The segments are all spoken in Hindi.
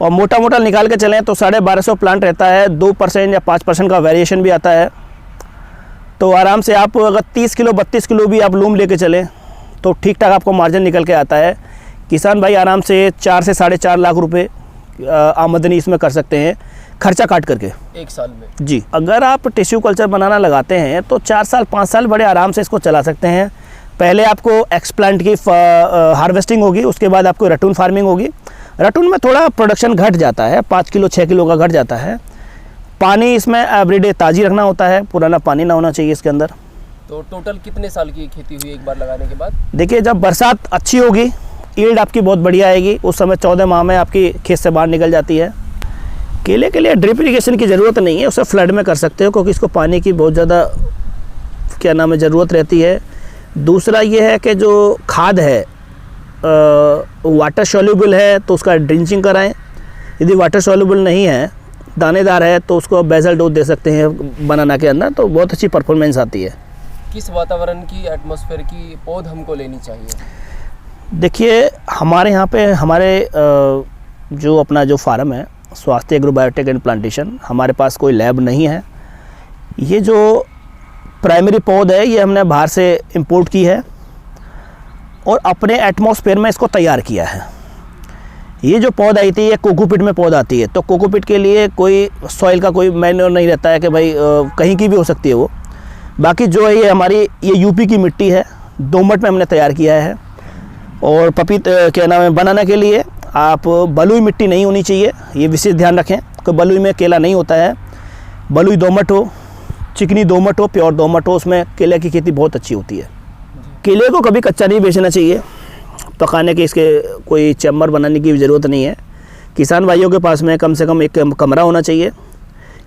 और मोटा मोटा निकाल के चलें तो 1250 प्लांट रहता है, 2% या 5% का वेरिएशन भी आता है। तो आराम से आप अगर 30 किलो 32 किलो भी आप लूम लेके चलें तो ठीक ठाक आपको मार्जिन निकल के आता है। किसान भाई आराम से 4 से 4.5 लाख रुपए आमदनी इसमें कर सकते हैं खर्चा काट करके एक साल में। जी, अगर आप टिश्यू कल्चर बनाना लगाते हैं तो 4 साल 5 साल बड़े आराम से इसको चला सकते हैं। पहले आपको एक्सप्लांट की हार्वेस्टिंग होगी, उसके बाद आपको रटून फार्मिंग होगी। रटून में थोड़ा प्रोडक्शन घट जाता है, 5 किलो 6 किलो का घट जाता है। पानी इसमें एवरीडे ताज़ी रखना होता है, पुराना पानी ना होना चाहिए इसके अंदर। तो टोटल कितने साल की खेती हुई एक बार लगाने के बाद? देखिए, जब बरसात अच्छी होगी, ईल्ड आपकी बहुत बढ़िया आएगी, उस समय 14 माह में आपकी खेत से बाहर निकल जाती है। केले के लिए ड्रिप इरिगेशन की ज़रूरत नहीं है, उसे फ्लड में कर सकते हो क्योंकि इसको पानी की बहुत ज़्यादा ज़रूरत रहती है। दूसरा ये है कि जो खाद है वाटर सॉल्युबल है तो उसका ड्रिंचिंग कराएं। यदि वाटर सॉल्युबल नहीं है, दानेदार है, तो उसको बेसल डोज दे सकते हैं बनाना के अंदर, तो बहुत अच्छी परफॉर्मेंस आती है। किस वातावरण की, एटमॉस्फेयर की पौध हमको लेनी चाहिए? देखिए, हमारे यहाँ पे जो अपना जो फार्म है स्वास्थ्य एग्रो बायोटेक एंड प्लांटेशन, हमारे पास कोई लैब नहीं है। ये जो प्राइमरी पौध है ये हमने बाहर से इंपोर्ट की है और अपने एटमॉस्फेयर में इसको तैयार किया है। ये जो पौध आई थी ये कोकोपीट में पौध आती है, तो कोकोपीट के लिए कोई सॉइल का कोई मैन्योर नहीं रहता है कि भाई कहीं की भी हो सकती है वो। बाकी जो है ये यूपी की मिट्टी है, दोमट में हमने तैयार किया है। और बनाना के लिए आप बलुई मिट्टी नहीं होनी चाहिए, ये विशेष ध्यान रखें कि बलुई में केला नहीं होता है। बलुई दोमट हो, चिकनी दोमट हो, प्योर दोमट हो, उसमें केले की खेती बहुत अच्छी होती है। केले को कभी कच्चा नहीं बेचना चाहिए, पकाने के इसके कोई चैम्बर बनाने की ज़रूरत नहीं है। किसान भाइयों के पास में कम से कम एक कमरा होना चाहिए।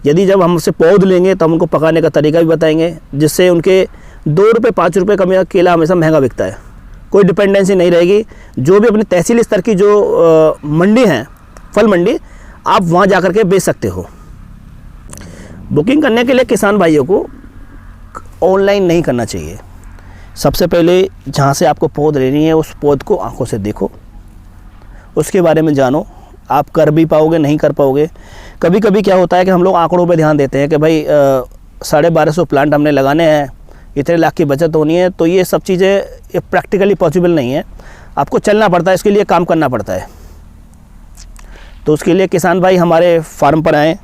यदि जब हमसे पौध लेंगे तो हम उनको पकाने का तरीका भी बताएंगे, जिससे उनके 2 रुपये 5 रुपये का मेरा केला हमेशा महंगा बिकता है। कोई डिपेंडेंसी नहीं रहेगी। जो भी अपनी तहसील स्तर की जो मंडी है, फल मंडी, आप वहाँ जा कर के बेच सकते हो। बुकिंग करने के लिए किसान भाइयों को ऑनलाइन नहीं करना चाहिए। सबसे पहले जहाँ से आपको पौध लेनी है उस पौध को आंखों से देखो, उसके बारे में जानो। आप कर भी पाओगे, नहीं कर पाओगे। कभी कभी क्या होता है कि हम लोग आंकड़ों पे ध्यान देते हैं कि भाई 1250 प्लांट हमने लगाने हैं, इतने लाख की बचत होनी है, तो ये सब चीज़ें ये प्रैक्टिकली पॉसिबल नहीं है। आपको चलना पड़ता है, इसके लिए काम करना पड़ता है। तो उसके लिए किसान भाई हमारे फार्म पर आएँ,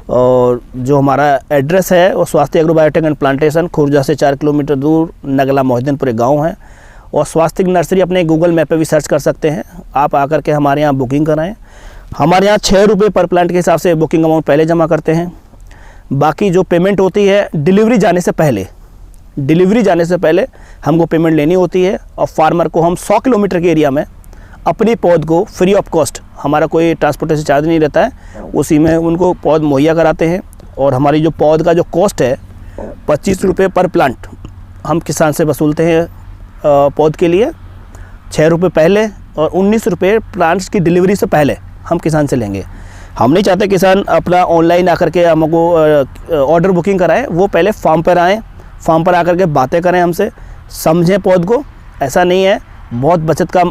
और जो हमारा एड्रेस है वो स्वास्थ्य agro biotech and plantation, Khurja से 4 किलोमीटर दूर नगला मोहिद्दीनपुर गांव है। और स्वास्थ्य नर्सरी अपने गूगल मैप पे भी सर्च कर सकते हैं। आप आकर के हमारे यहाँ बुकिंग कराएं। हमारे यहाँ 6 रुपये पर प्लांट के हिसाब से बुकिंग अमाउंट पहले जमा करते हैं। बाकी जो पेमेंट होती है डिलीवरी जाने से पहले हमको पेमेंट लेनी होती है। और फार्मर को हम 100 किलोमीटर के एरिया में अपनी पौध को फ्री ऑफ कॉस्ट, हमारा कोई ट्रांसपोर्टेशन चार्ज नहीं रहता है, उसी में उनको पौध मुहैया कराते हैं। और हमारी जो पौध का जो कॉस्ट है 25 रुपये पर प्लांट हम किसान से वसूलते हैं पौध के लिए। 6 रुपये पहले और 19 रुपये प्लांट्स की डिलीवरी से पहले हम किसान से लेंगे। हम नहीं चाहते किसान अपना ऑनलाइन आकर के हमको ऑर्डर बुकिंग कराएं। वो पहले फार्म पर आएँ, फार्म पर आकर के बातें करें हमसे, समझें पौध को। ऐसा नहीं है, बहुत बचत का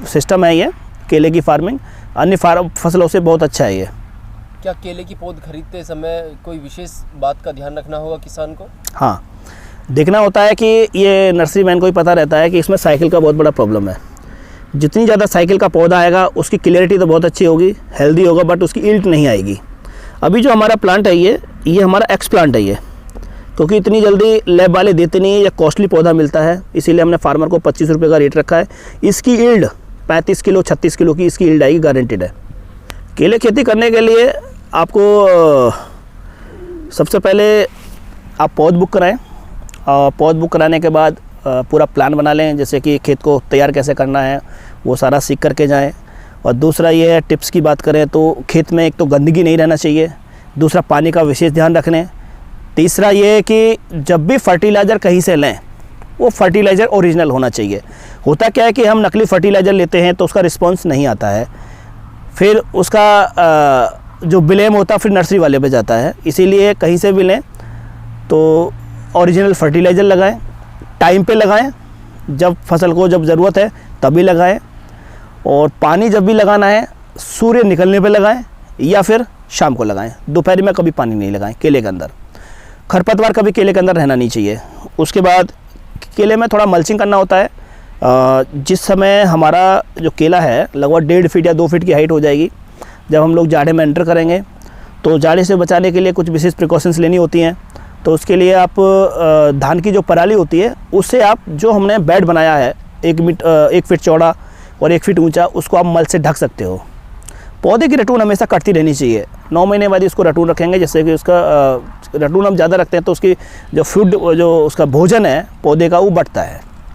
सिस्टम है ये केले की फार्मिंग, अन्य फसलों से बहुत अच्छा है ये। क्या केले की पौध खरीदते समय कोई विशेष बात का ध्यान रखना होगा किसान को? हाँ, देखना होता है कि ये नर्सरी मैन को ही पता रहता है कि इसमें साइकिल का बहुत बड़ा प्रॉब्लम है। जितनी ज़्यादा साइकिल का पौधा आएगा उसकी क्लियरिटी तो बहुत अच्छी होगी, हेल्दी होगा, बट उसकी ईल्ट नहीं आएगी। अभी जो हमारा प्लांट है ये हमारा एक्स प्लांट है ये, क्योंकि इतनी जल्दी लैब वाले देते नहीं है, या कॉस्टली पौधा मिलता है, इसीलिए हमने फार्मर को 25 रुपये का रेट रखा है। इसकी ईल्ड 35 किलो 36 किलो की इसकी ईल्ड आएगी, गारंटेड है। केले खेती करने के लिए आपको सबसे पहले आप पौध बुक कराएं, और पौध बुक कराने के बाद पूरा प्लान बना लें, जैसे कि खेत को तैयार कैसे करना है वो सारा सीख करके जाएं। और दूसरा ये है, टिप्स की बात करें तो खेत में एक तो गंदगी नहीं रहना चाहिए, दूसरा पानी का विशेष ध्यान रखने, तीसरा ये है कि जब भी फर्टिलाइज़र कहीं से लें वो फर्टिलाइज़र ओरिजिनल होना चाहिए। होता क्या है कि हम नकली फर्टिलाइज़र लेते हैं तो उसका रिस्पॉन्स नहीं आता है, फिर उसका जो ब्लेम होता है फिर नर्सरी वाले पे जाता है। इसीलिए कहीं से भी लें तो ओरिजिनल फर्टिलाइज़र लगाएं, टाइम पे लगाएं, जब फसल को जब ज़रूरत है तभी लगाएं। और पानी जब भी लगाना है सूर्य निकलने पे लगाएं या फिर शाम को लगाएं। दोपहर में कभी पानी नहीं लगाएं केले के अंदर। खरपतवार कभी केले के अंदर रहना नहीं चाहिए। उसके बाद केले में थोड़ा मल्चिंग करना होता है। जिस समय हमारा जो केला है लगभग 1.5 फीट या 2 फीट की हाइट हो जाएगी, जब हम लोग जाड़े में एंटर करेंगे तो जाड़े से बचाने के लिए कुछ विशेष प्रिकॉशंस लेनी होती हैं। तो उसके लिए आप धान की जो पराली होती है उससे आप जो हमने बेड बनाया है 1 फीट चौड़ा और 1 फीट ऊंचा, उसको आप मल से ढक सकते हो। पौधे की रटून हमेशा कटती रहनी चाहिए। 9 महीने बाद इसको रटून रखेंगे, जैसे कि उसका रटून हम ज़्यादा रखते हैं तो उसकी जो फूड जो उसका भोजन है पौधे का वो बढ़ता है।